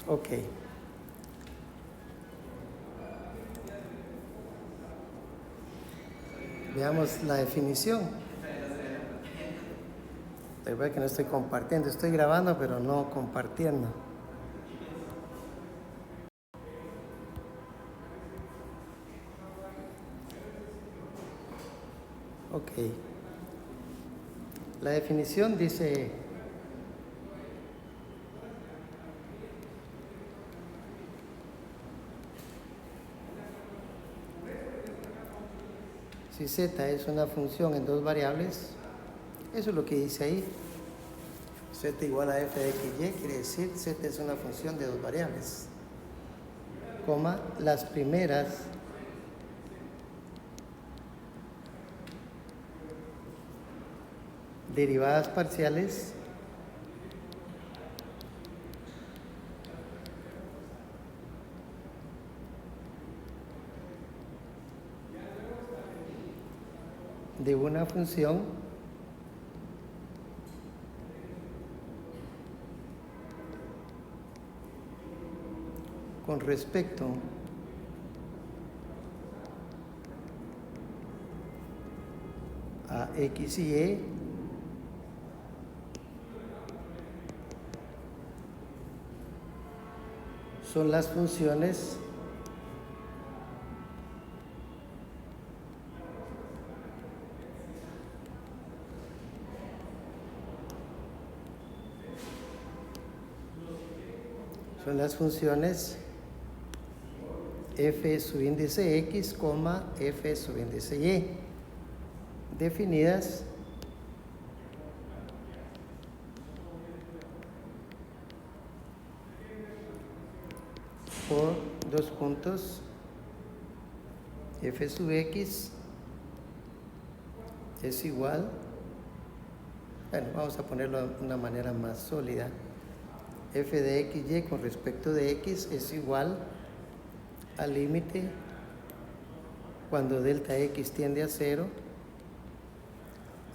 Ok. Veamos la definición. Recuerda que no estoy compartiendo, estoy grabando pero no compartiendo. Ok. La definición dice: si z es una función en dos variables, eso es lo que dice ahí. Z igual a f de x y, quiere decir z es una función de dos variables, coma, las primeras derivadas parciales de una función con respecto a x y y son las funciones f subíndice x, f subíndice y, definidas por dos puntos, f sub x es igual, bueno, vamos a ponerlo de una manera más sólida, f de x y con respecto de x es igual al límite cuando delta x tiende a 0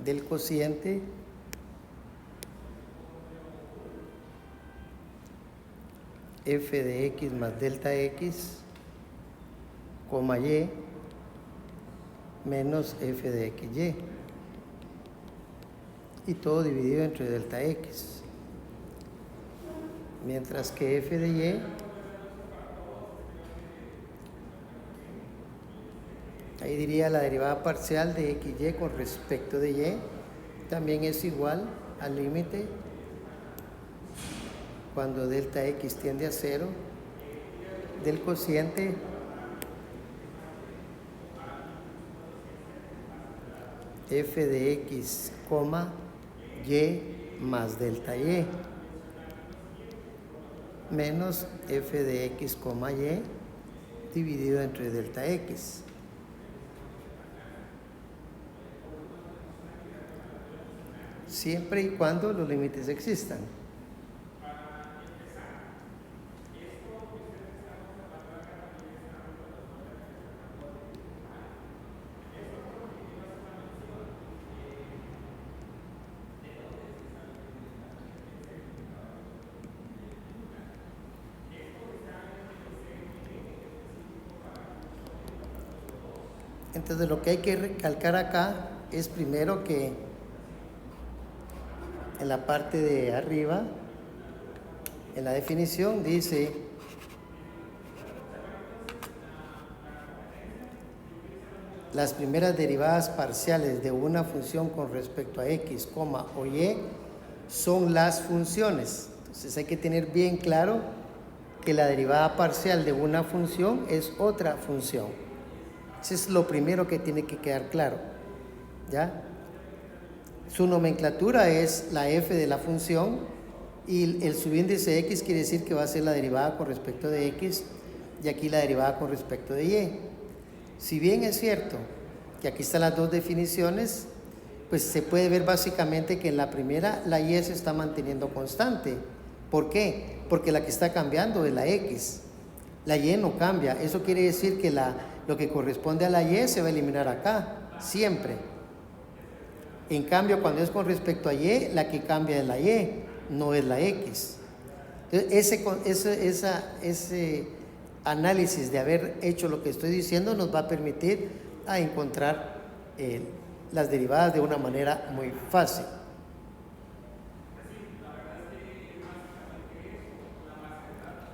del cociente f de x más delta x, coma y, menos f de x y todo dividido entre delta x, mientras que f de y ahí diría la derivada parcial de xy con respecto de y también es igual al límite cuando delta x tiende a 0 del cociente f de x, y más delta y menos f de x, y dividido entre delta x. Siempre y cuando los límites existan. Entonces lo que hay que recalcar acá es primero que en la parte de arriba, en la definición dice las primeras derivadas parciales de una función con respecto a x, o y son las funciones. Entonces hay que tener bien claro que la derivada parcial de una función es otra función. Eso es lo primero que tiene que quedar claro, ¿ya? Su nomenclatura es la f de la función y el subíndice x quiere decir que va a ser la derivada con respecto de x y aquí la derivada con respecto de y. Si bien es cierto que aquí están las dos definiciones, pues se puede ver básicamente que en la primera la y se está manteniendo constante. ¿Por qué? Porque la que está cambiando es la x. La y no cambia. Eso quiere decir que lo que corresponde a la y se va a eliminar acá, siempre. En cambio, cuando es con respecto a y, la que cambia es la y, no es la x. Entonces, ese análisis de haber hecho lo que estoy diciendo nos va a permitir a encontrar las derivadas de una manera muy fácil.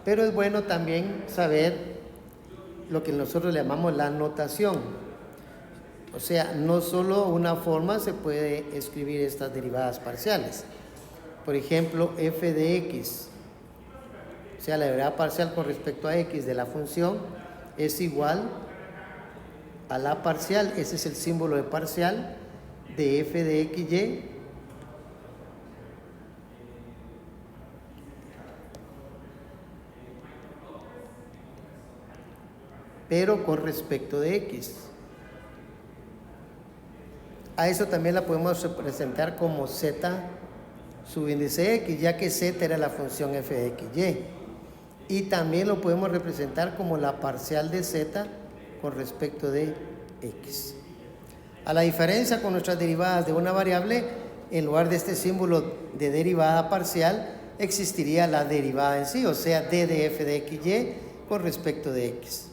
Pero es bueno también saber lo que nosotros le llamamos la notación. O sea, no solo una forma se puede escribir estas derivadas parciales. Por ejemplo, f de x, o sea, la derivada parcial con respecto a x de la función es igual a la parcial, ese es el símbolo de parcial de f de xy pero con respecto de x. A eso también la podemos representar como z subíndice x, ya que z era la función f de xy. Y también lo podemos representar como la parcial de z con respecto de x. A la diferencia con nuestras derivadas de una variable, en lugar de este símbolo de derivada parcial, existiría la derivada en sí, o sea, d de f de xy con respecto de x.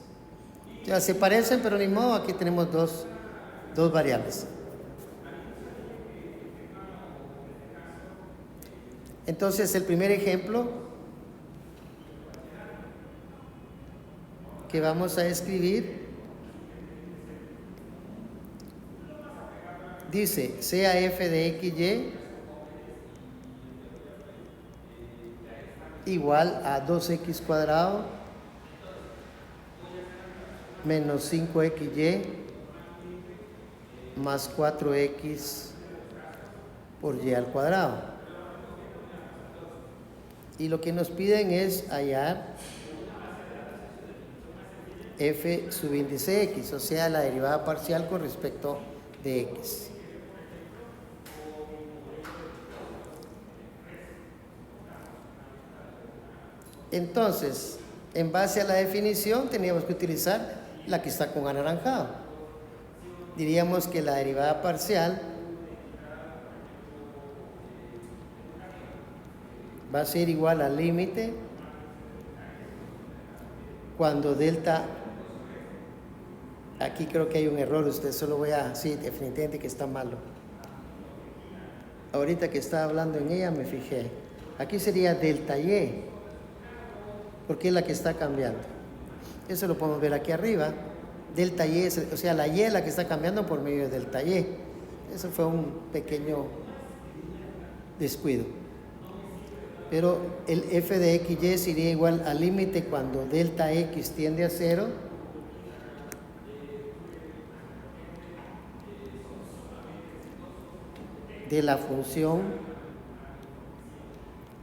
Ya se parecen, pero ni modo, aquí tenemos dos variables. Entonces, el primer ejemplo que vamos a escribir dice, sea f de xy igual a 2x cuadrado menos 5xy más 4x por y al cuadrado. Y lo que nos piden es hallar f subíndice x, o sea, la derivada parcial con respecto de x. Entonces, en base a la definición, teníamos que utilizar la que está con anaranjado. Diríamos que la derivada parcial va a ser igual al límite cuando delta, aquí creo que hay un error, usted solo voy a, sí, definitivamente que está malo. Ahorita que estaba hablando en ella me fijé, aquí sería delta y, porque es la que está cambiando. Eso lo podemos ver aquí arriba, delta y, o sea, la y es la que está cambiando por medio de delta y. Eso fue un pequeño descuido. Pero el f de xy sería igual al límite cuando delta x tiende a 0 de la función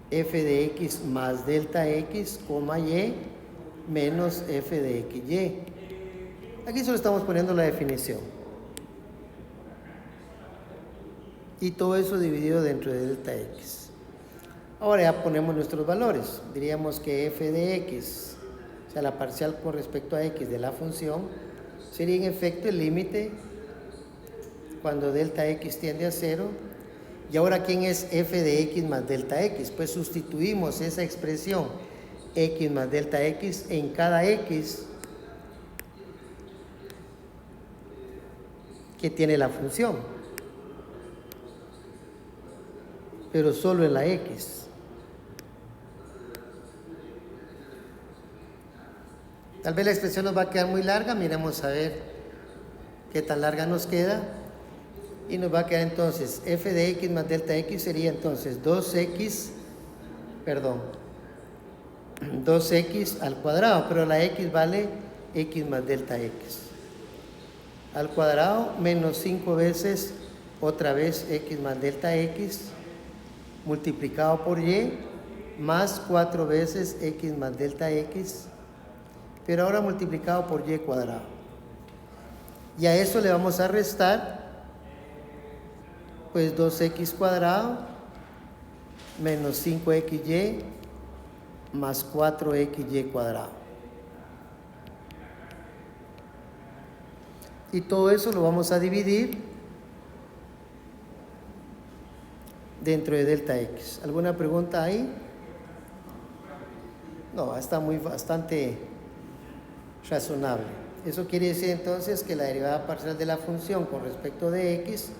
f de x más delta x, y menos f de xy. Aquí solo estamos poniendo la definición. Y todo eso dividido dentro de delta x. Ahora ya ponemos nuestros valores. Diríamos que f de x, o sea, la parcial con respecto a x de la función, sería en efecto el límite cuando delta x tiende a 0. Y ahora, ¿quién es f de x más delta x? Pues sustituimos esa expresión x más delta x en cada x que tiene la función, pero solo en la x. Tal vez la expresión nos va a quedar muy larga, miremos a ver qué tan larga nos queda. Y nos va a quedar entonces f de x más delta x sería entonces 2x al cuadrado, pero la x vale x más delta x al cuadrado menos 5 veces otra vez x más delta x multiplicado por y más 4 veces x más delta x, pero ahora multiplicado por y cuadrado. Y a eso le vamos a restar pues 2x cuadrado menos 5xy más 4xy cuadrado. Y todo eso lo vamos a dividir dentro de delta x. ¿Alguna pregunta ahí? No, está bastante razonable. Eso quiere decir entonces que la derivada parcial de la función con respecto de x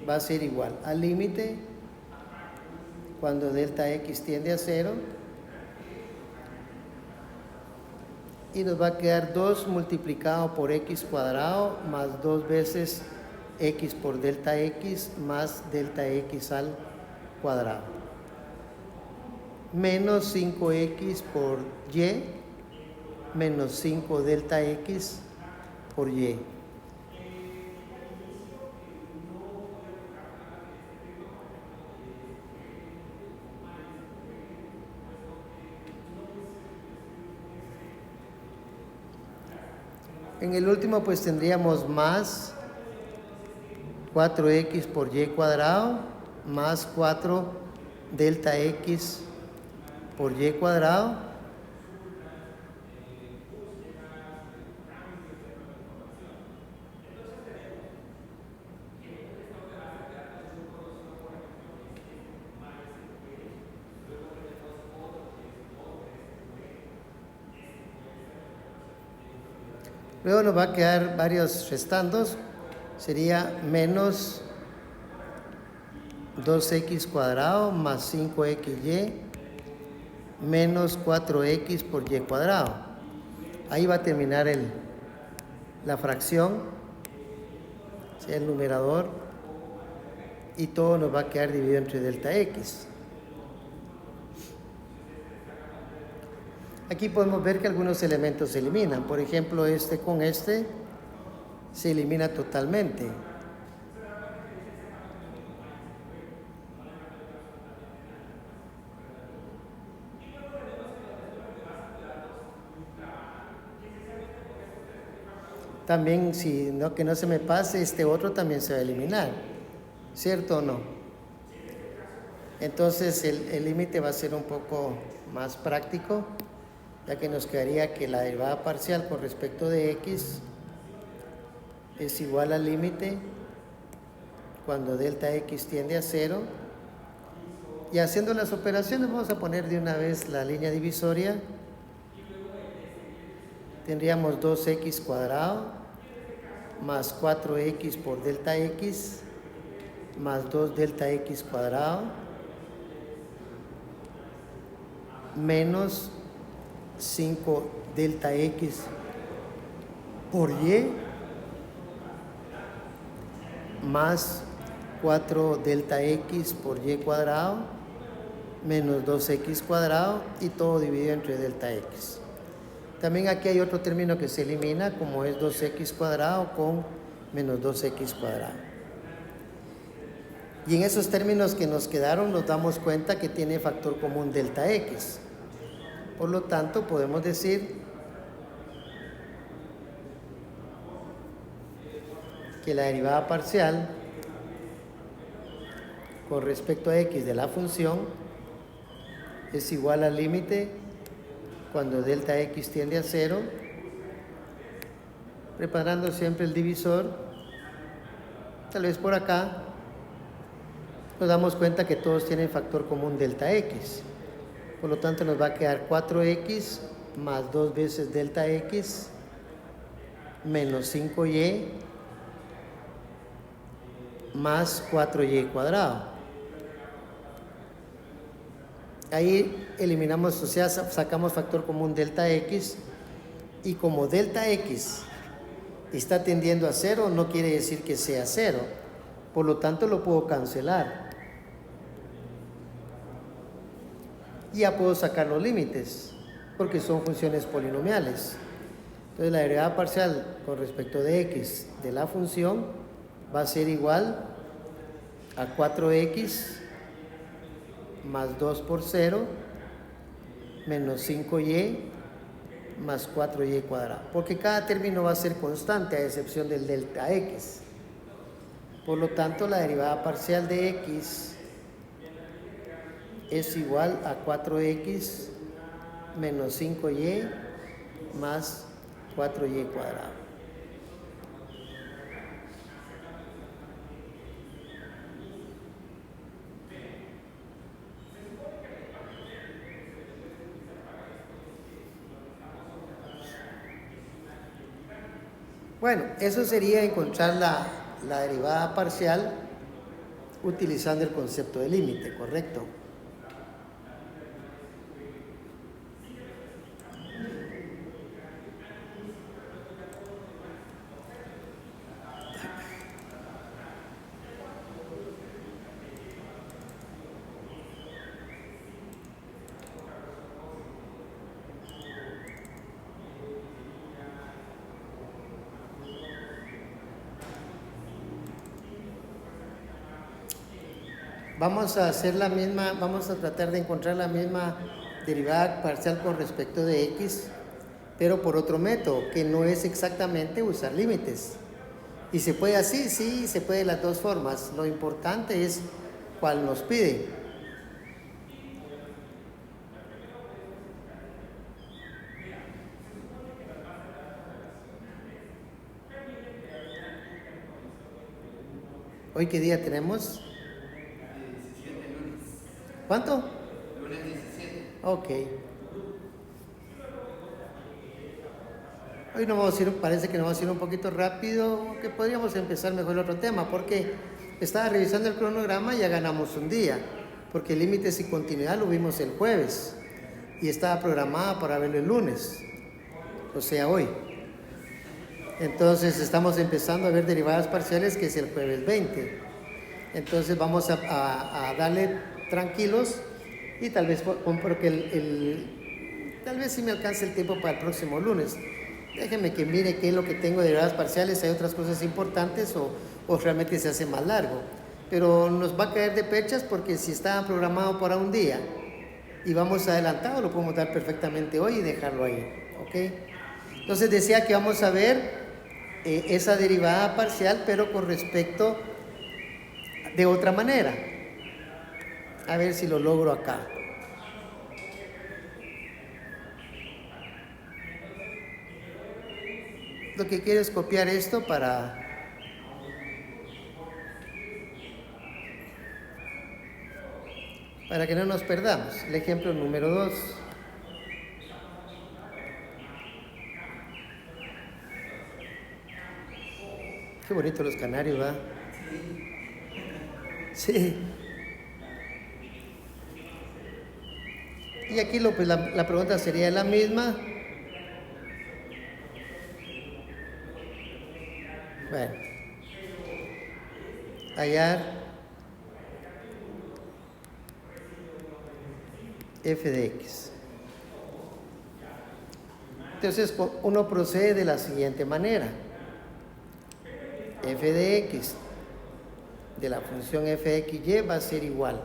va a ser igual al límite cuando delta x tiende a 0 y nos va a quedar 2 multiplicado por x cuadrado más 2 veces x por delta x más delta x al cuadrado menos 5x por y menos 5 delta x por y. En el último pues tendríamos más 4x por y cuadrado más 4 delta x por y cuadrado luego nos va a quedar varios restandos, sería menos 2x cuadrado más 5xy menos 4x por y cuadrado. Ahí va a terminar la fracción, sea el numerador, y todo nos va a quedar dividido entre delta x. Aquí podemos ver que algunos elementos se eliminan. Por ejemplo, este con este se elimina totalmente. También, si no, que no se me pase, este otro también se va a eliminar. ¿Cierto o no? Entonces el límite va a ser un poco más práctico, ya que nos quedaría que la derivada parcial con respecto de x es igual al límite cuando delta x tiende a 0. Y haciendo las operaciones vamos a poner de una vez la línea divisoria. Tendríamos 2x cuadrado más 4x por delta x más 2 delta x cuadrado menos 5 delta x por y más 4 delta x por y cuadrado menos 2x cuadrado y todo dividido entre delta x. También aquí hay otro término que se elimina, como es 2x cuadrado con menos 2x cuadrado. Y en esos términos que nos quedaron nos damos cuenta que tiene factor común delta x. Por lo tanto, podemos decir que la derivada parcial con respecto a x de la función es igual al límite cuando delta x tiende a 0, preparando siempre el divisor. Tal vez por acá nos damos cuenta que todos tienen factor común delta x. Por lo tanto nos va a quedar 4x más 2 veces delta x menos 5y más 4y cuadrado. Ahí eliminamos, o sea, sacamos factor común delta x, y como delta x está tendiendo a 0, no quiere decir que sea 0. Por lo tanto, lo puedo cancelar. Y ya puedo sacar los límites, porque son funciones polinomiales. Entonces, la derivada parcial con respecto de x de la función va a ser igual a 4x más 2 por 0 menos 5y más 4y cuadrado, porque cada término va a ser constante a excepción del delta x. Por lo tanto, la derivada parcial de x es igual a 4x menos 5y más 4y cuadrado. Bueno, eso sería encontrar la derivada parcial utilizando el concepto de límite, ¿correcto? Vamos a hacer la misma, vamos a tratar de encontrar la misma derivada parcial con respecto de x, pero por otro método, que no es exactamente usar límites. ¿Y se puede así? Sí, se puede de las dos formas. Lo importante es cuál nos pide. ¿Hoy qué día tenemos? 17 lunes. ¿Cuánto? Lunes 17. Ok. Hoy nos vamos a ir, parece que nos vamos a ir un poquito rápido, que podríamos empezar mejor el otro tema, porque estaba revisando el cronograma y ya ganamos un día, porque límites y continuidad lo vimos el jueves y estaba programada para verlo el lunes, o sea, hoy. Entonces estamos empezando a ver derivadas parciales, que es el jueves 20. Entonces vamos a darle tranquilos y tal vez, porque tal vez sí me alcance el tiempo para el próximo lunes. Déjenme que mire qué es lo que tengo de derivadas parciales, hay otras cosas importantes o realmente se hace más largo. Pero nos va a caer de pechas porque si está programado para un día y vamos adelantado, lo podemos dar perfectamente hoy y dejarlo ahí, ¿ok? Entonces decía que vamos a ver esa derivada parcial, pero con respecto de otra manera. A ver si lo logro acá. Lo que quiero es copiar esto para que no nos perdamos. El ejemplo número 2. Qué bonito los canarios, ¿va? Sí. Y aquí pues, la pregunta sería la misma. Bueno. Hallar f de x. Entonces uno procede de la siguiente manera. F de x de la función f de xy va a ser igual.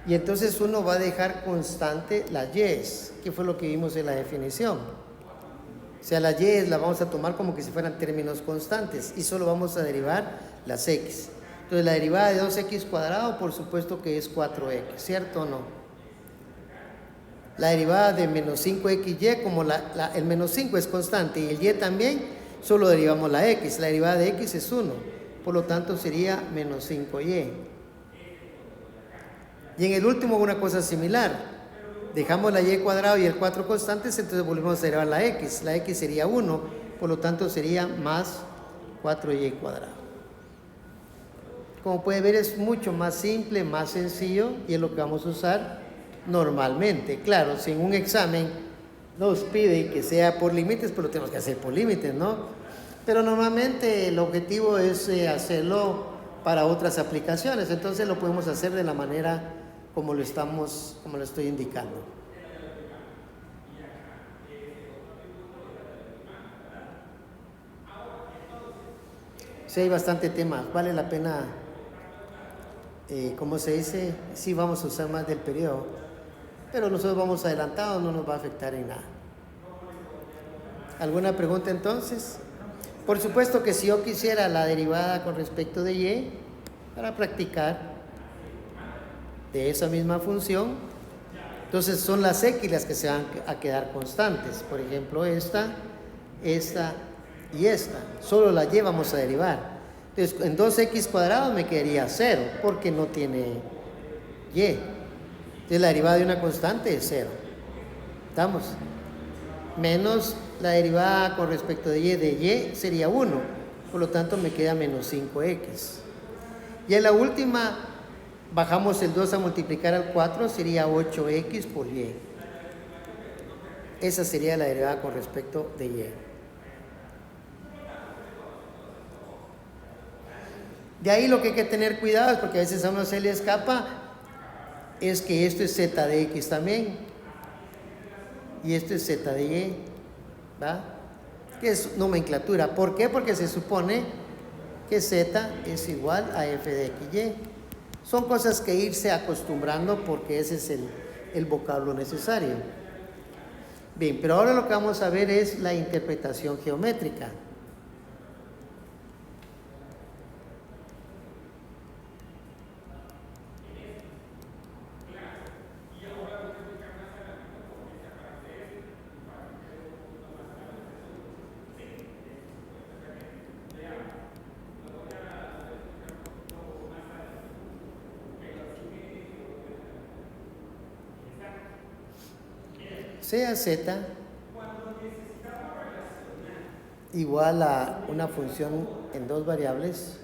Y entonces uno va a dejar constante las y's, que fue lo que vimos en la definición. O sea, las y's las vamos a tomar como que si fueran términos constantes y solo vamos a derivar las x. Entonces la derivada de 2x cuadrado, por supuesto que es 4x, ¿cierto o no? La derivada de menos 5xy, como el menos 5 es constante y el y también, solo derivamos la x. La derivada de x es 1, por lo tanto sería menos 5y. Y en el último una cosa similar. Dejamos la y cuadrado y el 4 constantes, entonces volvemos a derivar la x. La x sería 1, por lo tanto sería más 4y cuadrado. Como puede ver, es mucho más simple, más sencillo y es lo que vamos a usar normalmente. Claro, si en un examen nos pide que sea por límites, pues lo tenemos que hacer por límites, ¿no? Pero normalmente el objetivo es hacerlo para otras aplicaciones, entonces lo podemos hacer de la manera como lo estoy indicando. Sí, hay bastante tema, vale la pena, ¿cómo se dice? Sí, vamos a usar más del periodo, pero nosotros vamos adelantados, no nos va a afectar en nada. ¿Alguna pregunta entonces? Por supuesto que si yo quisiera la derivada con respecto de y, para practicar de esa misma función, entonces son las x las que se van a quedar constantes. Por ejemplo, esta y esta. Solo la y vamos a derivar. Entonces, en 2x cuadrado me quedaría 0, porque no tiene y. Entonces, la derivada de una constante es 0. ¿Estamos? menos la derivada con respecto de y sería 1, por lo tanto me queda menos 5x. Y en la última bajamos el 2 a multiplicar al 4, sería 8x por y. Esa sería la derivada con respecto de y. De ahí lo que hay que tener cuidado, es porque a veces a uno se le escapa, es que esto es z de x también, y esto es z de y, ¿va? Que es nomenclatura. ¿Por qué? Porque se supone que z es igual a f de x y. Son cosas que irse acostumbrando porque ese es el vocablo necesario. Bien, pero ahora lo que vamos a ver es la interpretación geométrica. Sea z igual a una función en dos variables.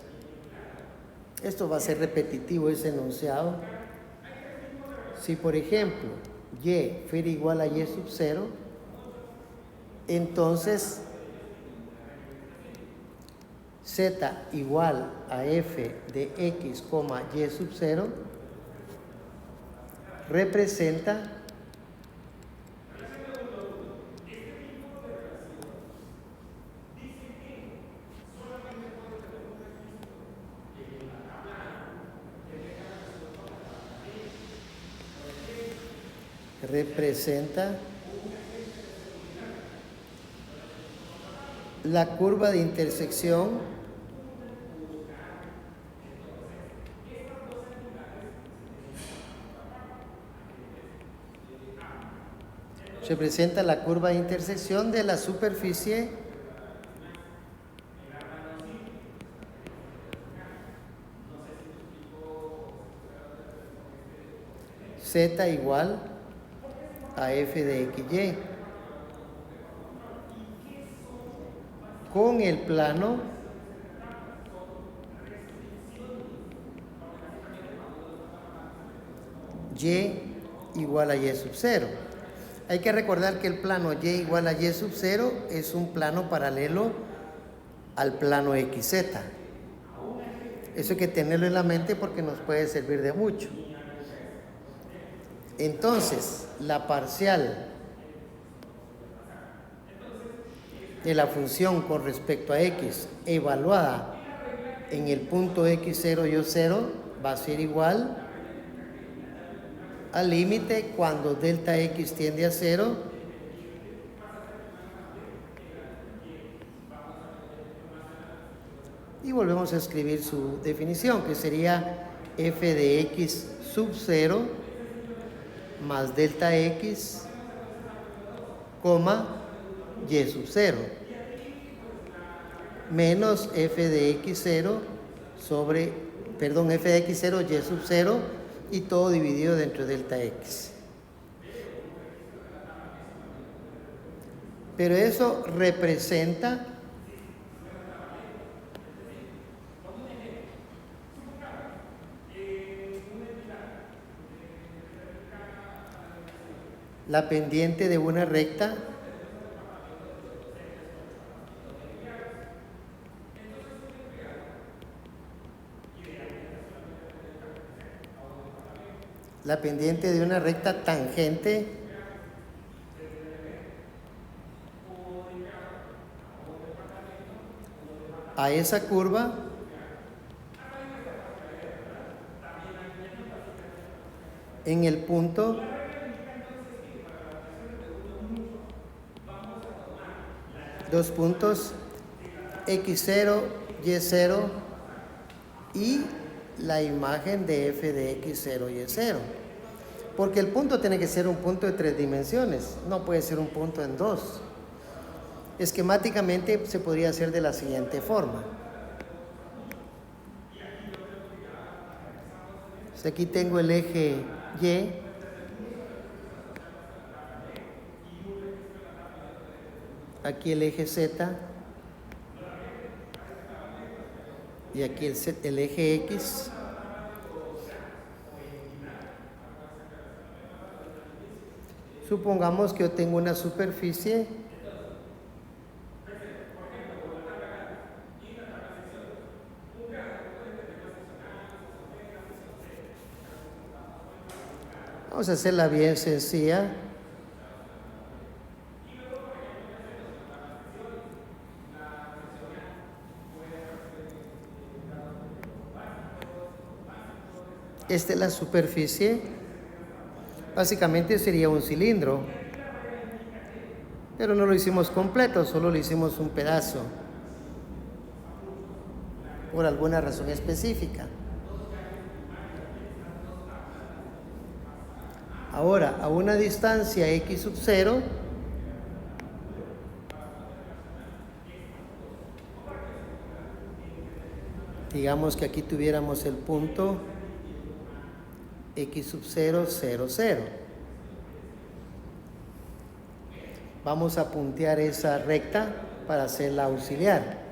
Esto va a ser repetitivo, ese enunciado. Si por ejemplo y fuera igual a y sub 0, entonces z igual a f de x, y sub 0 representa la curva de intersección de la superficie z igual a f de xy con el plano y igual a y sub 0. Hay que recordar que el plano y igual a y sub 0 es un plano paralelo al plano xz. Eso hay que tenerlo en la mente porque nos puede servir de mucho. Entonces, la parcial de la función con respecto a x evaluada en el punto x0 y 0 va a ser igual al límite cuando delta x tiende a 0 y volvemos a escribir su definición, que sería f de x sub 0 más delta x, y sub 0 menos f de x0 f de x0 y sub 0 y todo dividido dentro de delta x. Pero eso representa la pendiente de una recta tangente a esa curva en el punto dos puntos x0, y0 y la imagen de f de x0, y0. Porque el punto tiene que ser un punto de 3 dimensiones, no puede ser un punto en 2. Esquemáticamente se podría hacer de la siguiente forma. Aquí tengo el eje Y aquí el eje Z y aquí el eje X. Supongamos que yo tengo una superficie vamos a hacerla bien sencilla. Esta es la superficie. Básicamente sería un cilindro. Pero no lo hicimos completo, solo lo hicimos un pedazo. Por alguna razón específica. Ahora, a una distancia x sub 0, digamos que aquí tuviéramos el punto x sub 0, 0, 0. Vamos a puntear esa recta para hacerla auxiliar.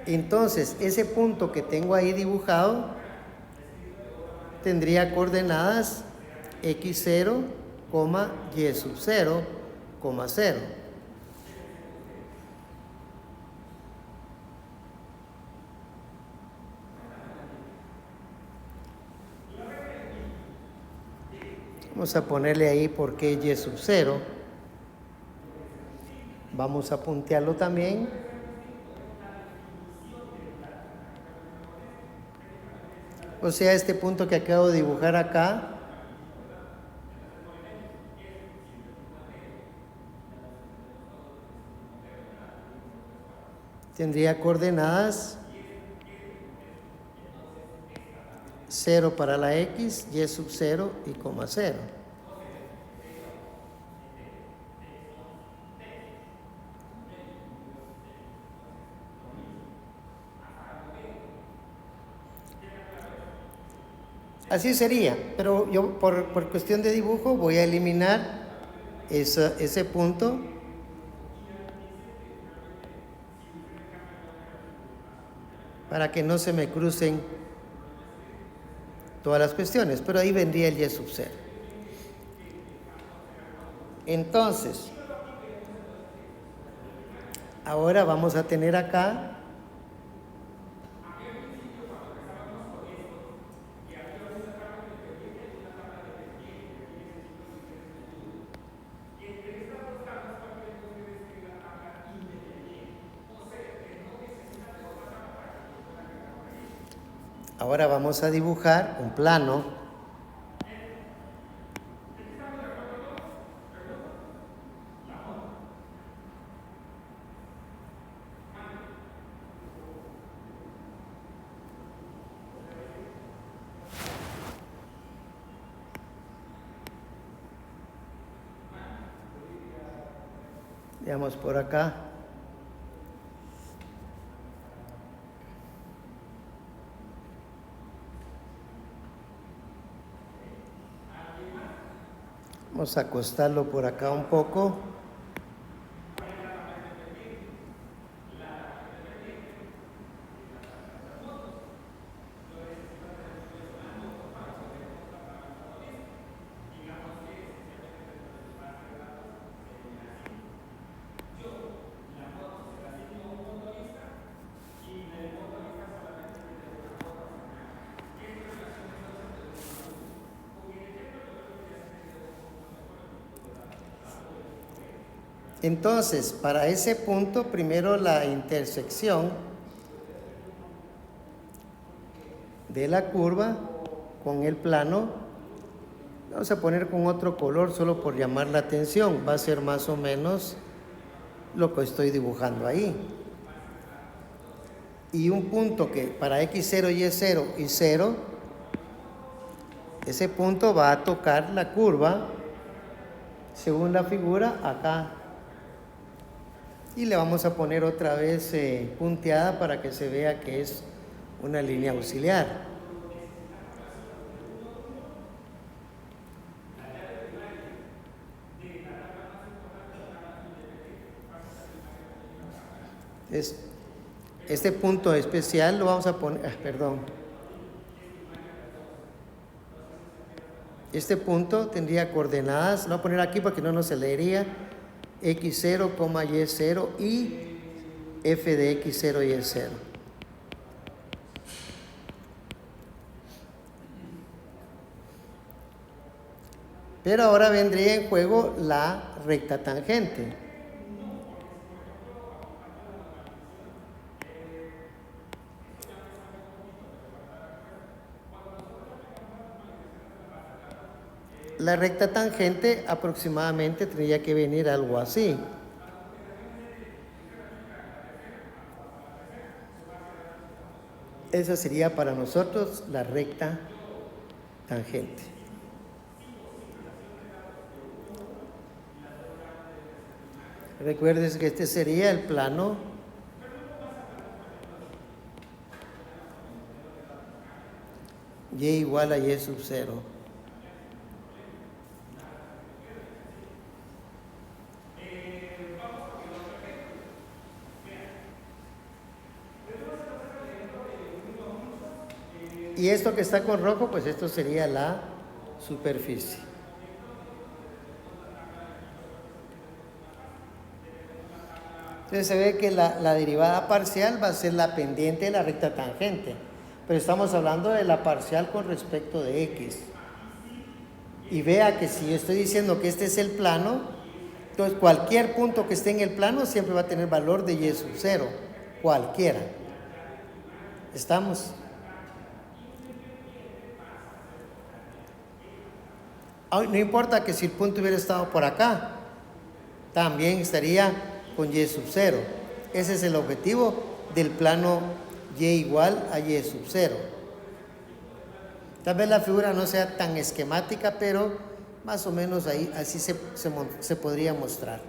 Entonces, ese punto que tengo ahí dibujado tendría coordenadas x0, y sub 0, 0. Vamos a ponerle ahí por qué y sub 0. Vamos a puntearlo también. O sea, este punto que acabo de dibujar acá tendría coordenadas 0 para la x, y sub 0 y 0. Así sería, pero yo por cuestión de dibujo voy a eliminar ese punto. Para que no se me crucen todas las cuestiones, pero ahí vendría el y sub 0. Entonces, ahora vamos a tener acá ahora vamos a dibujar un plano. Veamos por acá. Vamos a acostarlo por acá un poco. Entonces, para ese punto, primero la intersección de la curva con el plano, vamos a poner con otro color solo por llamar la atención, va a ser más o menos lo que estoy dibujando ahí. Y un punto que para x0, y0 y 0, ese punto va a tocar la curva, según la figura, acá. Y le vamos a poner otra vez punteada para que se vea que es una línea auxiliar. Este punto especial lo vamos a poner, este punto tendría coordenadas, lo voy a poner aquí porque no nos se leería, x0, y0 y f de x0 y y0. Pero ahora vendría en juego la recta tangente. La recta tangente aproximadamente tendría que venir algo así. Esa sería para nosotros la recta tangente. Recuerden que este sería el plano y igual a y sub 0. Y esto que está con rojo, pues esto sería la superficie. Entonces se ve que la derivada parcial va a ser la pendiente de la recta tangente. Pero estamos hablando de la parcial con respecto de x. Y vea que si yo estoy diciendo que este es el plano, entonces cualquier punto que esté en el plano siempre va a tener valor de y sub 0. Cualquiera. ¿Estamos? No importa que si el punto hubiera estado por acá, también estaría con y sub 0. Ese es el objetivo del plano y igual a y sub 0. Tal vez la figura no sea tan esquemática, pero más o menos ahí así se podría mostrar.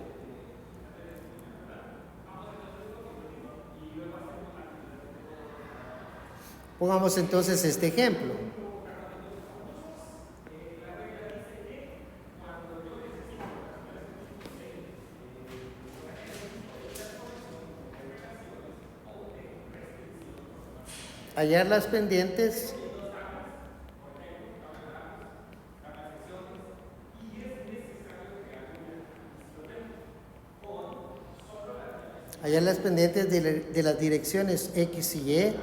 Pongamos entonces este ejemplo. Hallar las pendientes de las direcciones X y Y.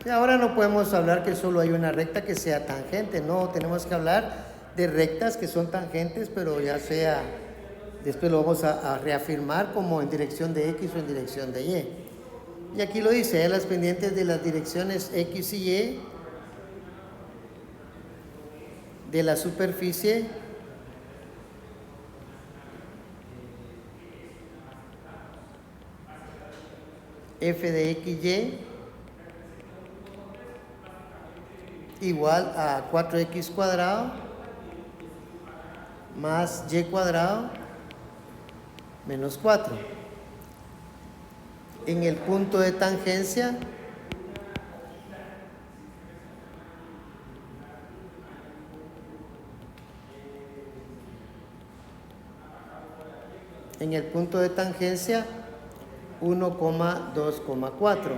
Y ahora no podemos hablar que solo hay una recta que sea tangente, no, tenemos que hablar de rectas que son tangentes, pero ya sea, después lo vamos a reafirmar como en dirección de X o en dirección de Y. Y aquí lo dice, las pendientes de las direcciones X y Y de la superficie f de x, y igual a 4x cuadrado más y cuadrado menos 4. En el punto de tangencia en el punto de tangencia 1,2,4.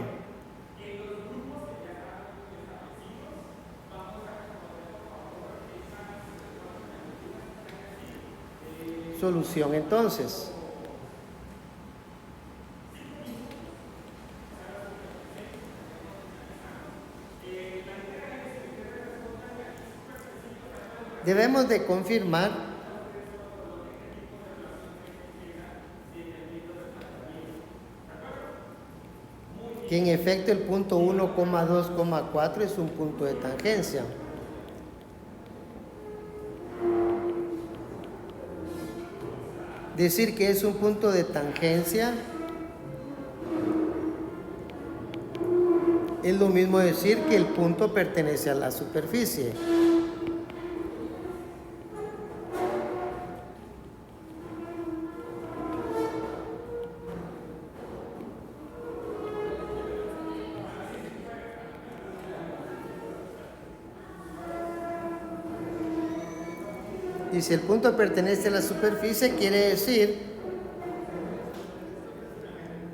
Solución entonces. Debemos de confirmar que en efecto el punto 1,2,4 es un punto de tangencia. Decir que es un punto de tangencia es lo mismo decir que el punto pertenece a la superficie. Y si el punto pertenece a la superficie, quiere decir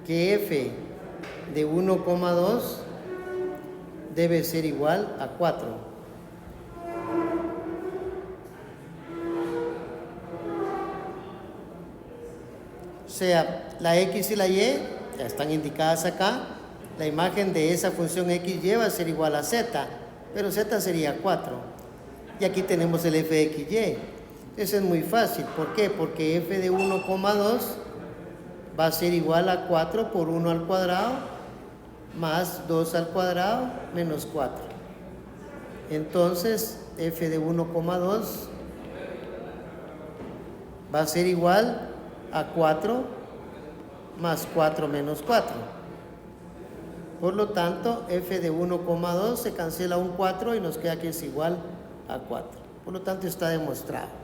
que f de 1,2 debe ser igual a 4. O sea, la x y la y ya están indicadas acá. La imagen de esa función xy va a ser igual a z, pero z sería 4. Y aquí tenemos el f de xy. Eso es muy fácil. ¿Por qué? Porque f de 1,2 va a ser igual a 4 por 1 al cuadrado más 2 al cuadrado menos 4. Entonces, f de 1,2 va a ser igual a 4 más 4 menos 4. Por lo tanto, f de 1,2 se cancela un 4 y nos queda que es igual a 4. Por lo tanto, está demostrado.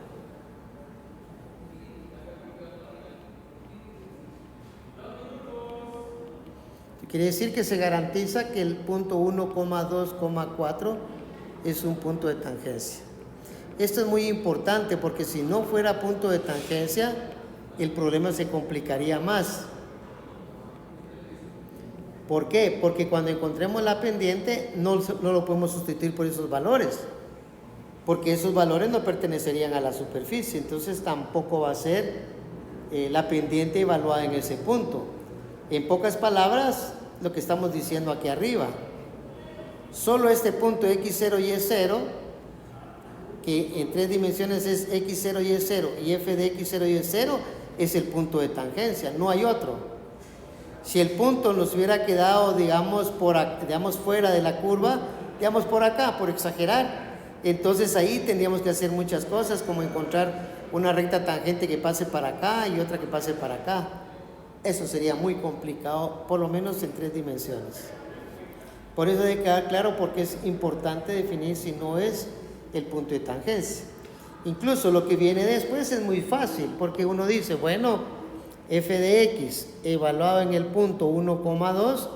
Quiere decir que se garantiza que el punto 1,2,4 es un punto de tangencia. Esto es muy importante porque si no fuera punto de tangencia, el problema se complicaría más. ¿Por qué? Porque cuando encontremos la pendiente no lo podemos sustituir por esos valores, porque esos valores no pertenecerían a la superficie, entonces tampoco va a ser la pendiente evaluada en ese punto. En pocas palabras, lo que estamos diciendo aquí arriba, solo este punto x0 y y0, que en 3 dimensiones es x0 y y0 y f de x0 y y0, es el punto de tangencia, no hay otro. Si el punto nos hubiera quedado, digamos, fuera de la curva, digamos por acá, por exagerar, entonces ahí tendríamos que hacer muchas cosas, como encontrar una recta tangente que pase para acá y otra que pase para acá. Eso sería muy complicado, por lo menos en 3 dimensiones. Por eso debe quedar claro porque es importante definir si no es el punto de tangencia. Incluso lo que viene después es muy fácil, porque uno dice, bueno, f de x evaluado en el punto 1,2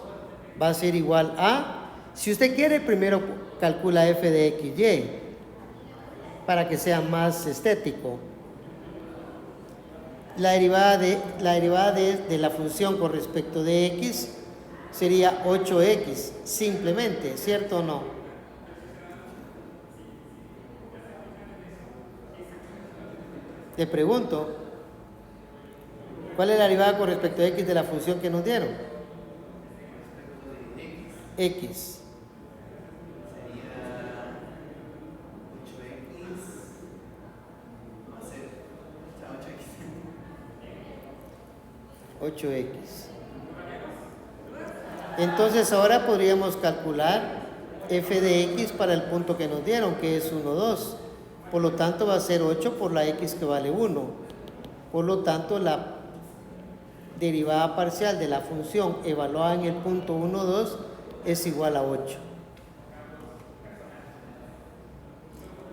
va a ser igual a, si usted quiere, primero calcula f de xy para que sea más estético. La derivada de la función con respecto de x sería 8x, simplemente, ¿cierto o no? Le pregunto, ¿cuál es la derivada con respecto a x de la función que nos dieron? X. Sería 8x. Entonces ahora podríamos calcular f de x para el punto que nos dieron, que es 1, 2. Por lo tanto va a ser 8 por la x que vale 1. Por lo tanto la derivada parcial de la función evaluada en el punto 1, 2 es igual a 8.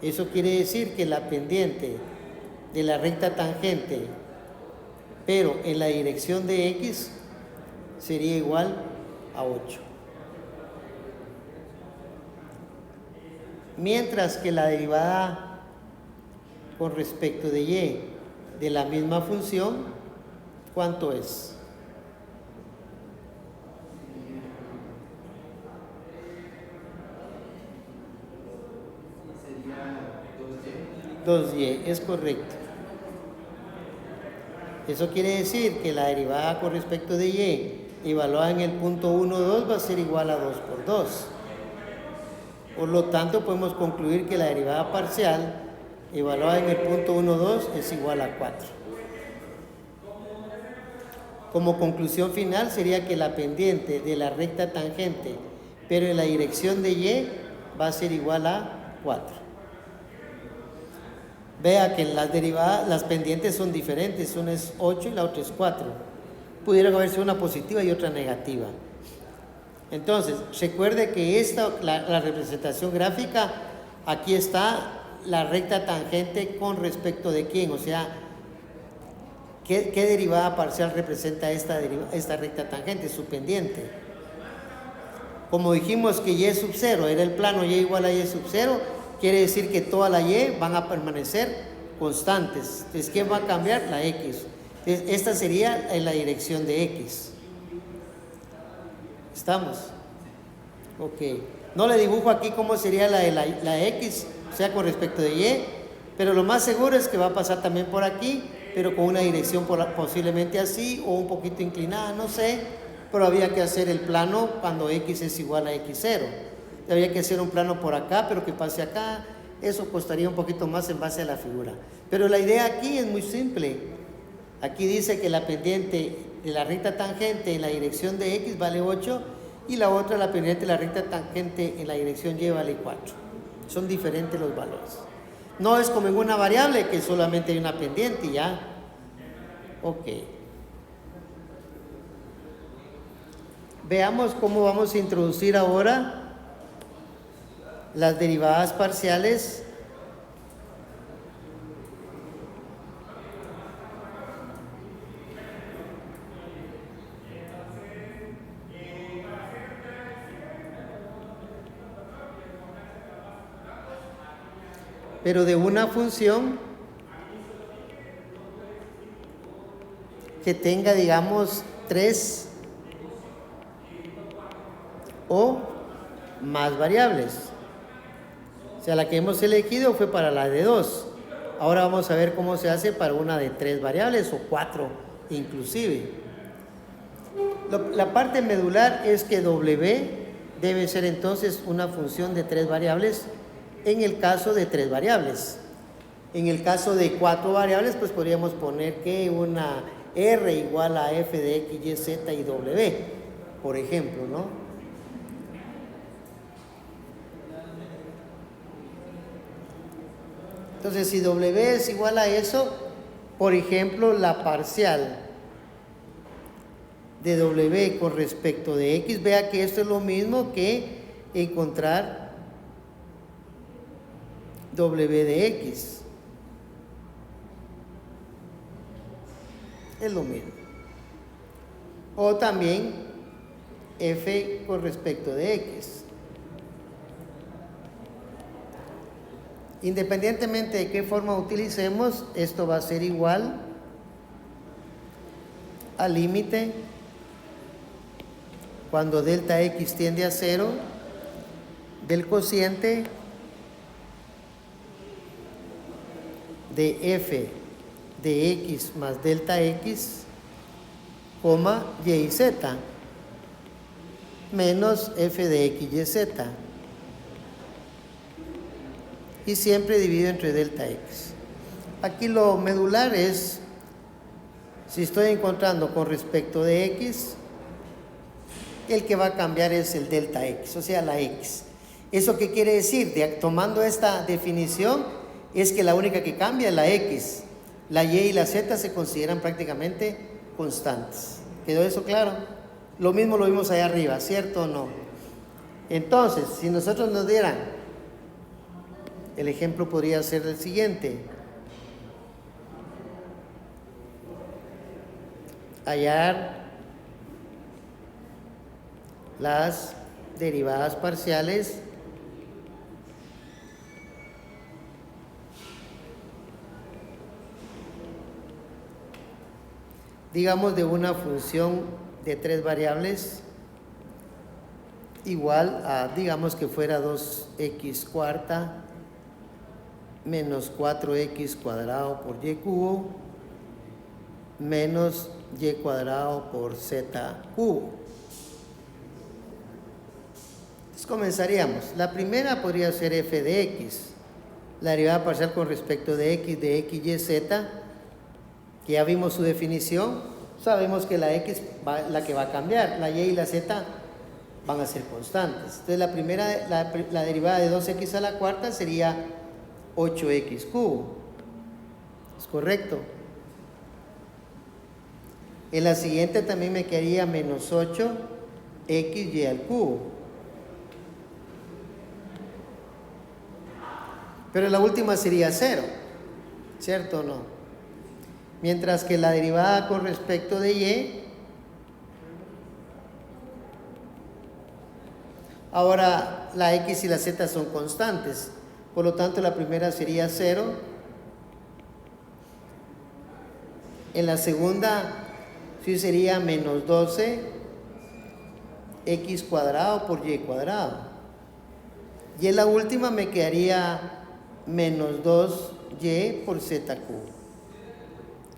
Eso quiere decir que la pendiente de la recta tangente, pero en la dirección de x, sería igual a 8. Mientras que la derivada con respecto de y de la misma función, ¿cuánto es? Sería 2y, es correcto. Eso quiere decir que la derivada con respecto de y evaluada en el punto 1, 2 va a ser igual a 2 por 2. Por lo tanto, podemos concluir que la derivada parcial evaluada en el punto 1, 2 es igual a 4. Como conclusión final sería que la pendiente de la recta tangente, pero en la dirección de y, va a ser igual a 4. Vea que las pendientes son diferentes, una es 8 y la otra es 4. Pudieran haber sido una positiva y otra negativa. Entonces, recuerde que la representación gráfica, aquí está la recta tangente con respecto de quién, o sea, ¿qué derivada parcial representa esta recta tangente? Su pendiente. Como dijimos que y sub 0 era el plano y igual a y sub 0, quiere decir que toda la y van a permanecer constantes. Entonces, ¿qué va a cambiar? La X. Entonces, esta sería en la dirección de X. ¿Estamos? Ok. No le dibujo aquí cómo sería la X, o sea, con respecto de Y, pero lo más seguro es que va a pasar también por aquí, pero con una dirección posiblemente así o un poquito inclinada, no sé, pero había que hacer el plano cuando X es igual a X0. Habría que hacer un plano por acá, pero que pase acá. Eso costaría un poquito más en base a la figura. Pero la idea aquí es muy simple. Aquí dice que la pendiente de la recta tangente en la dirección de X vale 8 y la otra, la pendiente de la recta tangente en la dirección Y, vale 4. Son diferentes los valores. No es como en una variable que solamente hay una pendiente y ya. Ok. Veamos cómo vamos a introducir ahora las derivadas parciales . Pero de una función que tenga, digamos, 3 o más variables. O sea, la que hemos elegido fue para la de 2. Ahora vamos a ver cómo se hace para una de 3 variables o 4 inclusive. La parte medular es que W debe ser entonces una función de 3 variables en el caso de 3 variables. En el caso de 4 variables, pues podríamos poner que una R igual a f de x, y, z y w, por ejemplo, ¿no? Entonces, si w es igual a eso, por ejemplo, la parcial de w con respecto de x, vea que esto es lo mismo que encontrar w de x. Es lo mismo. O también f con respecto de x. Independientemente de qué forma utilicemos, esto va a ser igual al límite cuando delta x tiende a 0 del cociente de f de x más delta x, coma, y y z, menos f de x, y, z. Y siempre dividido entre delta x. Aquí lo medular es, si estoy encontrando con respecto de x, el que va a cambiar es el delta x, o sea, la x. ¿Eso qué quiere decir? Tomando esta definición, es que la única que cambia es la x. La y y la z se consideran prácticamente constantes. ¿Quedó eso claro? Lo mismo lo vimos allá arriba, ¿cierto o no? Entonces, si nosotros nos dieran, el ejemplo podría ser el siguiente. Hallar las derivadas parciales digamos de una función de 3 variables igual a, digamos que fuera 2x cuarta menos 4x cuadrado por y cubo menos y cuadrado por z cubo. Entonces comenzaríamos. La primera podría ser f de x, la derivada parcial con respecto de x, y, z, que ya vimos su definición. Sabemos que la x es la que va a cambiar, la y y la z van a ser constantes. Entonces la primera, la derivada de 2x a la cuarta sería 8x cubo. ¿Es correcto? En la siguiente también me quedaría menos 8xy al cubo. Pero la última sería 0, ¿cierto o no? Mientras que la derivada con respecto de y, ahora la x y la z son constantes, por lo tanto la primera sería 0 En la segunda sí sería menos 12 x cuadrado por y cuadrado. Y en la última me quedaría menos 2y por z cubo.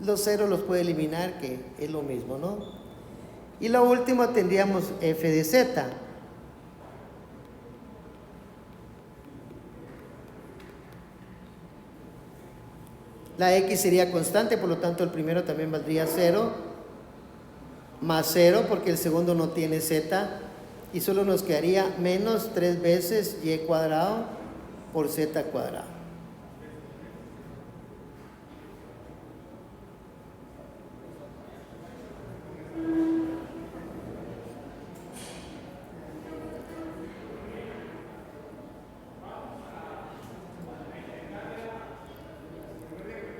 Los ceros los puede eliminar, que es lo mismo, ¿no? Y lo último tendríamos f de z. La x sería constante, por lo tanto el primero también valdría 0, más 0 porque el segundo no tiene z, y solo nos quedaría menos 3 veces y cuadrado por z cuadrado.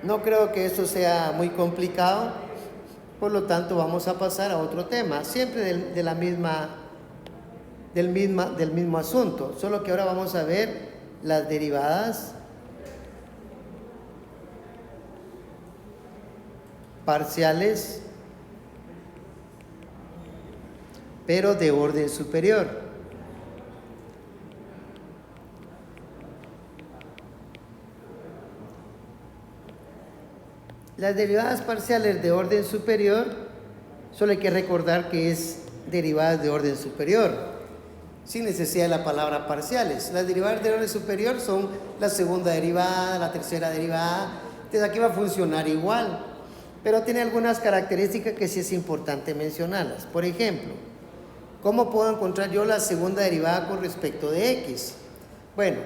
No creo que esto sea muy complicado, por lo tanto vamos a pasar a otro tema, siempre del mismo asunto, solo que ahora vamos a ver las derivadas parciales, pero de orden superior. Las derivadas parciales de orden superior, solo hay que recordar que es derivadas de orden superior, sin necesidad de la palabra parciales. Las derivadas de orden superior son la segunda derivada, la tercera derivada, entonces aquí va a funcionar igual, pero tiene algunas características que sí es importante mencionarlas. Por ejemplo, ¿cómo puedo encontrar yo la segunda derivada con respecto de x? Bueno,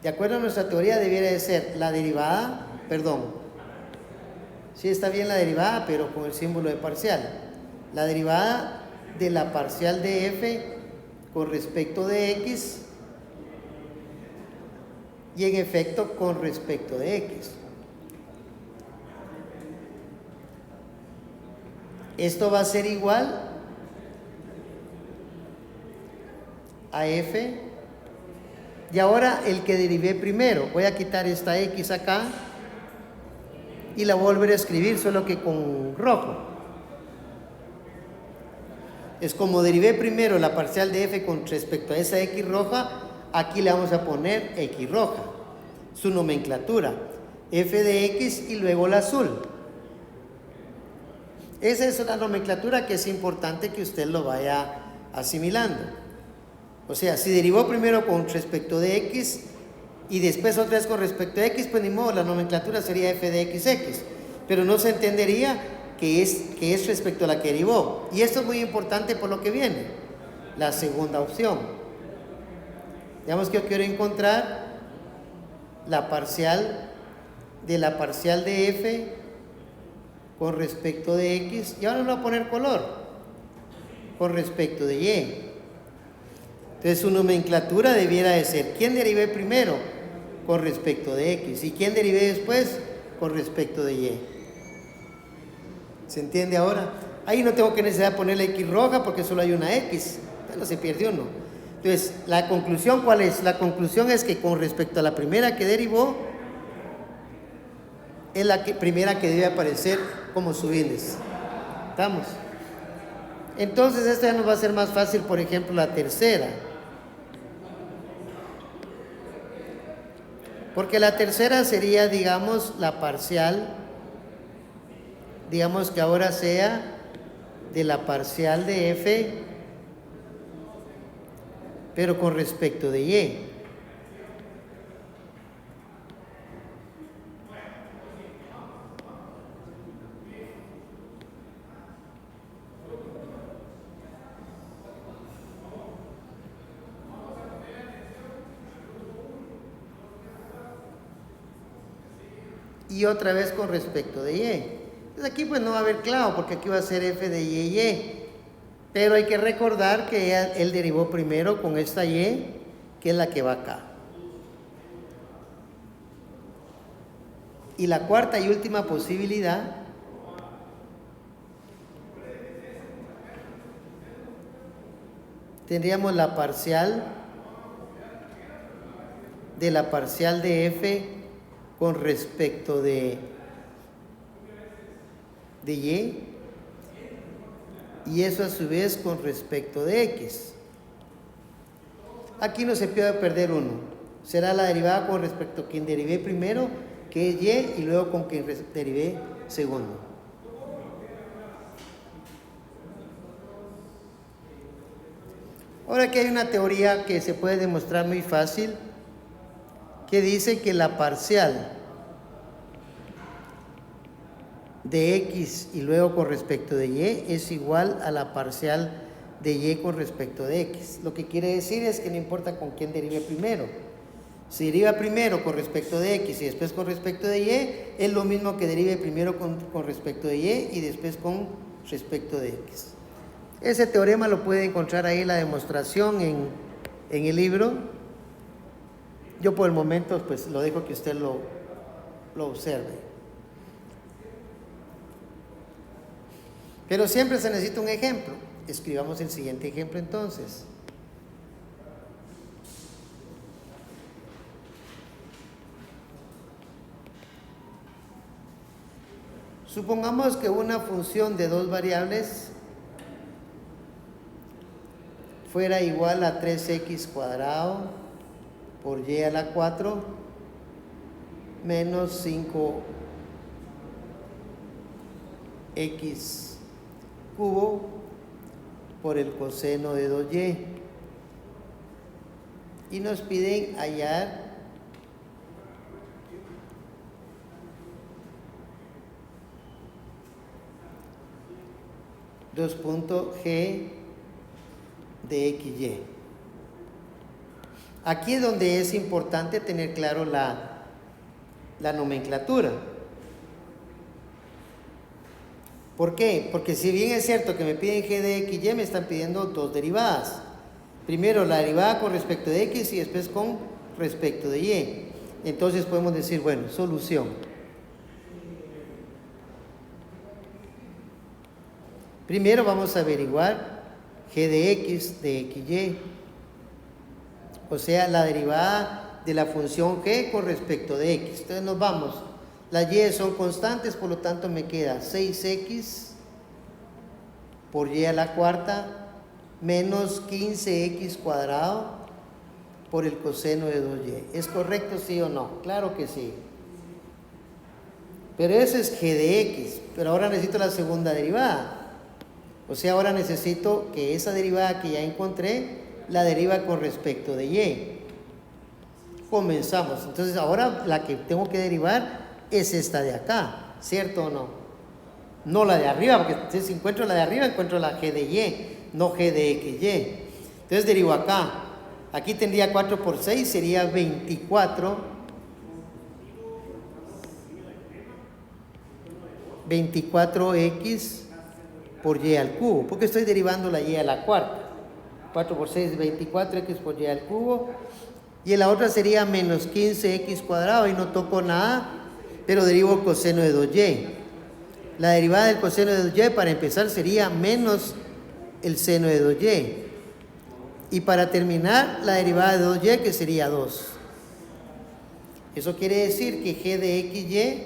de acuerdo a nuestra teoría debiera de ser la derivada, sí está bien la derivada, pero con el símbolo de parcial. La derivada de la parcial de f con respecto de x y en efecto con respecto de x. Esto va a ser igual a f. Y ahora el que derivé primero, voy a quitar esta x acá y la voy a volver a escribir, solo que con rojo. Es como derivé primero la parcial de f con respecto a esa x roja, aquí le vamos a poner x roja, su nomenclatura, f de x y luego la azul. Esa es una nomenclatura que es importante que usted lo vaya asimilando. O sea, si derivó primero con respecto de x y después otra vez con respecto a x, pues ni modo, la nomenclatura sería f de x, pero no se entendería que es respecto a la que derivó. Y esto es muy importante por lo que viene, la segunda opción. Digamos que yo quiero encontrar la parcial de f con respecto de x, y ahora le voy a poner color, con respecto de y. Entonces su nomenclatura debiera de ser, ¿quién derivé primero? Con respecto de x. ¿Y quién derivé después? Con respecto de y. ¿Se entiende ahora? Ahí no tengo que necesidad de ponerle x roja porque solo hay una x. No se pierde uno. Entonces, ¿la conclusión cuál es? La conclusión es que con respecto a la primera que derivó, es la primera que debe aparecer como su índice. ¿Estamos? Entonces, esto ya nos va a ser más fácil, por ejemplo, la tercera. Porque la tercera sería, digamos, la parcial, digamos que ahora sea de la parcial de f, pero con respecto de y. Y otra vez con respecto de y. Entonces aquí pues no va a haber clavo porque aquí va a ser f de y. Pero hay que recordar que él derivó primero con esta y, que es la que va acá. Y la cuarta y última posibilidad tendríamos la parcial de f con respecto de de y, y eso a su vez con respecto de x. Aquí no se puede perder uno. Será la derivada con respecto a quien derivé primero, que es y luego con quien derivé segundo. Ahora aquí hay una teoría que se puede demostrar muy fácil, que dice que la parcial de x y luego con respecto de y es igual a la parcial de y con respecto de x. Lo que quiere decir es que no importa con quién derive primero. Si deriva primero con respecto de x y después con respecto de y, es lo mismo que derive primero con respecto de y después con respecto de x. Ese teorema lo puede encontrar ahí en la demostración en el libro. Yo por el momento pues lo dejo que usted lo observe. Pero siempre se necesita un ejemplo. Escribamos el siguiente ejemplo entonces. Supongamos que una función de dos variables fuera igual a 3x cuadrado por y a la 4 menos 5x cubo por el coseno de 2y. Y nos piden hallar dos puntos G de XY. Aquí es donde es importante tener claro la nomenclatura. ¿Por qué? Porque si bien es cierto que me piden G de XY, me están pidiendo dos derivadas. Primero la derivada con respecto de X y después con respecto de Y. Entonces podemos decir, bueno, solución. Primero vamos a averiguar G de X de XY, o sea, la derivada de la función G con respecto de X. Entonces nos vamos, las Y son constantes, por lo tanto me queda 6X por Y a la cuarta menos 15X cuadrado por el coseno de 2Y. ¿Es correcto, sí o no? Claro que sí. Pero eso es G de X, pero ahora necesito la segunda derivada. O sea, ahora necesito que esa derivada que ya encontré, la deriva con respecto de y. Comenzamos. Entonces, ahora la que tengo que derivar es esta de acá, ¿cierto o no? No la de arriba, porque si encuentro la de arriba, encuentro la g de y, no g de xy. Entonces, derivo acá. Aquí tendría 4 por 6, sería 24. 24x por y al cubo, porque estoy derivando la y a la cuarta. 4 por 6 es 24x por y al cubo. Y en la otra sería menos 15x cuadrado, y no toco nada, pero derivo el coseno de 2y. La derivada del coseno de 2y para empezar sería menos el seno de 2y. Y para terminar, la derivada de 2y, que sería 2. Eso quiere decir que g de xy,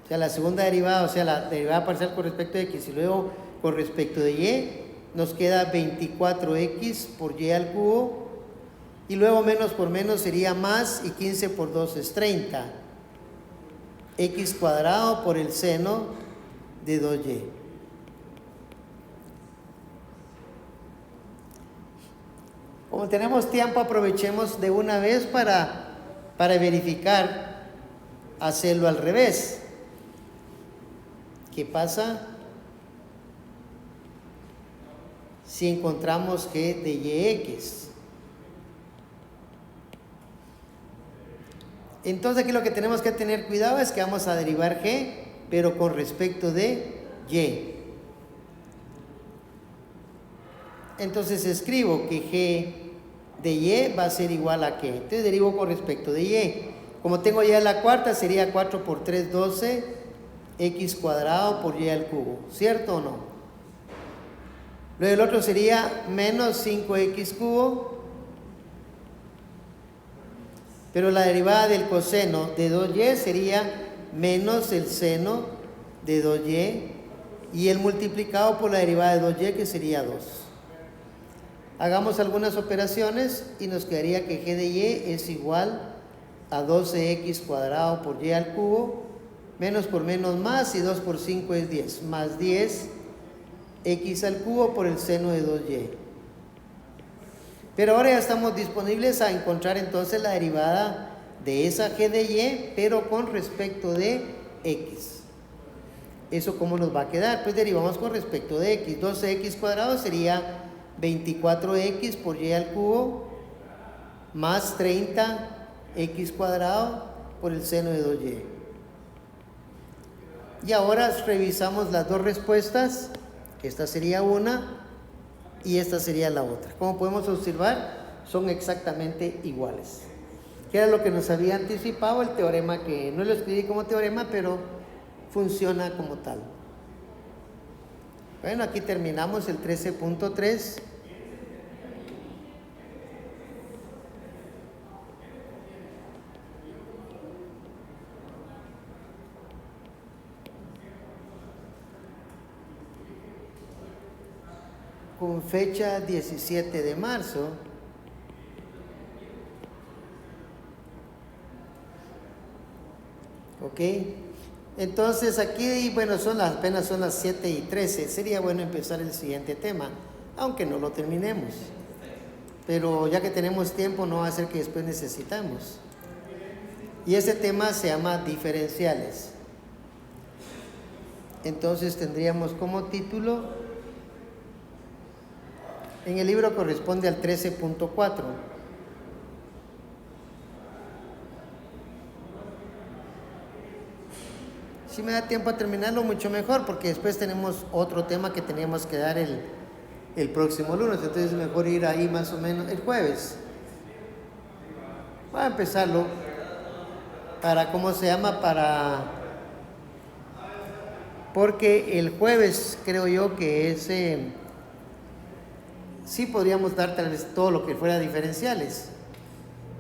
o sea, la segunda derivada, o sea, la derivada parcial con respecto de x y luego con respecto de y, nos queda 24x por y al cubo, y luego menos por menos sería más, y 15 por 2 es 30. X cuadrado por el seno de 2y. Como tenemos tiempo, aprovechemos de una vez para verificar, hacerlo al revés. ¿Qué pasa si encontramos g de yx? Entonces aquí lo que tenemos que tener cuidado es que vamos a derivar g, pero con respecto de y. Entonces escribo que g de y va a ser igual a qué. Entonces derivo con respecto de y. Como tengo ya la cuarta, sería 4 por 3, 12 x cuadrado por y al cubo, ¿cierto o no? Luego el otro sería menos 5x cubo, pero la derivada del coseno de 2y sería menos el seno de 2y y el multiplicado por la derivada de 2y, que sería 2. Hagamos algunas operaciones y nos quedaría que g de y es igual a 12x cuadrado por y al cubo, menos por menos más, y 2 por 5 es 10, más 10 x al cubo por el seno de 2y. Pero ahora ya estamos disponibles a encontrar entonces la derivada de esa g de y, pero con respecto de x. ¿Eso cómo nos va a quedar? Pues derivamos con respecto de x. 12x cuadrado sería 24x por y al cubo más 30x cuadrado por el seno de 2y. Y ahora revisamos las dos respuestas. Esta sería una y esta sería la otra. Como podemos observar, son exactamente iguales. Que era lo que nos había anticipado el teorema, que no lo escribí como teorema, pero funciona como tal. Bueno, aquí terminamos el 13.3. Con fecha 17 de marzo. Ok. Entonces aquí, bueno, apenas son las 7:13. Sería bueno empezar el siguiente tema, aunque no lo terminemos. Pero ya que tenemos tiempo, no va a ser que después necesitamos. Y ese tema se llama diferenciales. Entonces tendríamos como título, en el libro corresponde al 13.4. Si me da tiempo a terminarlo, mucho mejor, porque después tenemos otro tema que teníamos que dar el próximo lunes. Entonces es mejor ir ahí más o menos el jueves. Voy a empezarlo porque el jueves creo yo que es... sí podríamos dar tal vez todo lo que fuera diferenciales.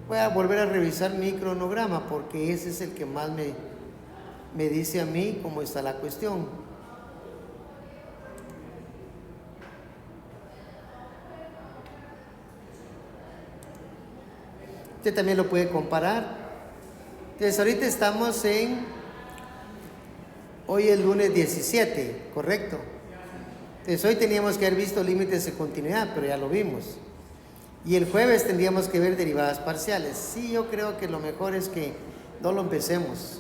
Voy a volver a revisar mi cronograma porque ese es el que más me dice a mí cómo está la cuestión. Usted también lo puede comparar. Entonces ahorita estamos hoy es lunes 17, ¿correcto? Entonces hoy teníamos que haber visto límites de continuidad, pero ya lo vimos. Y el jueves tendríamos que ver derivadas parciales. Sí, yo creo que lo mejor es que no lo empecemos.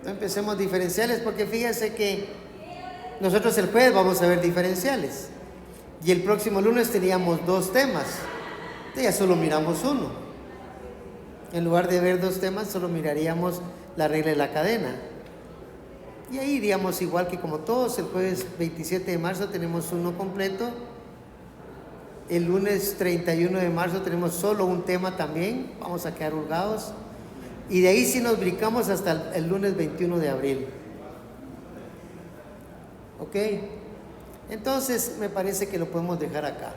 No empecemos diferenciales, porque fíjense que nosotros el jueves vamos a ver diferenciales. Y el próximo lunes teníamos dos temas. Entonces ya solo miramos uno. En lugar de ver dos temas, solo miraríamos la regla de la cadena. Y ahí iríamos igual que como todos. El jueves 27 de marzo tenemos uno completo. El lunes 31 de marzo tenemos solo un tema también. Vamos a quedar holgados. Y de ahí sí nos brincamos hasta el lunes 21 de abril. ¿Ok? Entonces me parece que lo podemos dejar acá.